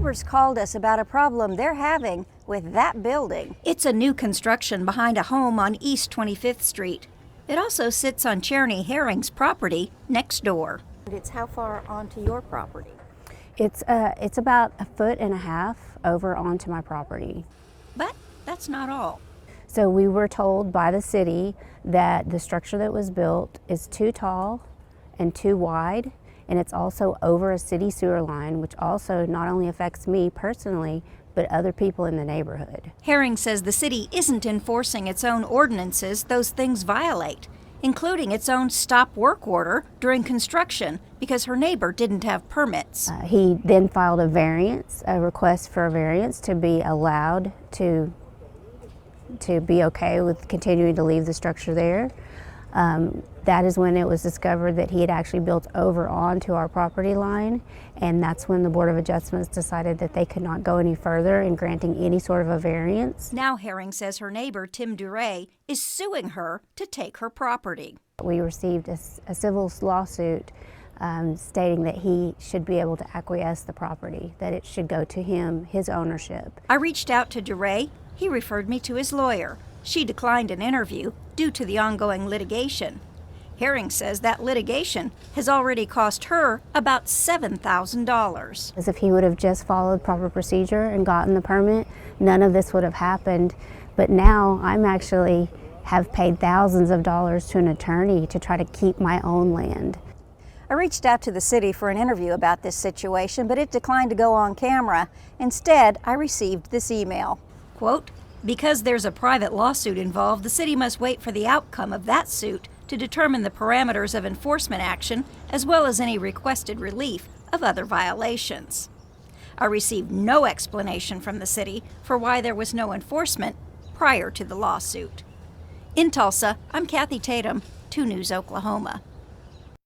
neighbors called us about a problem they're having with that building. It's a new construction behind a home on East 25th Street. It also sits on Cherny Herring's property next door. It's how far onto your property? It's about 1.5 feet over onto my property. But that's not all. So we were told by the city that the structure that was built is too tall and too wide, and it's also over a city sewer line, which also not only affects me personally, but other people in the neighborhood. Herring says the city isn't enforcing its own ordinances those things violate, including its own stop work order during construction because her neighbor didn't have permits. He then filed a request for a variance to be allowed to be okay with continuing to leave the structure there. That is when it was discovered that he had actually built over onto our property line, and that's when the Board of Adjustments decided that they could not go any further in granting any sort of a variance. Now Herring says her neighbor, Tim Duray, is suing her to take her property. We received a civil lawsuit stating that he should be able to acquiesce the property, that it should go to him, his ownership. I reached out to Duray. He referred me to his lawyer. She declined an interview due to the ongoing litigation. Herring says that litigation has already cost her about $7,000. As if he would have just followed proper procedure and gotten the permit, none of this would have happened. But now I'm actually have paid thousands of dollars to an attorney to try to keep my own land. I reached out to the city for an interview about this situation, but it declined to go on camera. Instead, I received this email. Quote, because there's a private lawsuit involved, the city must wait for the outcome of that suit to determine the parameters of enforcement action as well as any requested relief of other violations. I received no explanation from the city for why there was no enforcement prior to the lawsuit. In Tulsa, I'm Kathy Tatum, 2 News Oklahoma.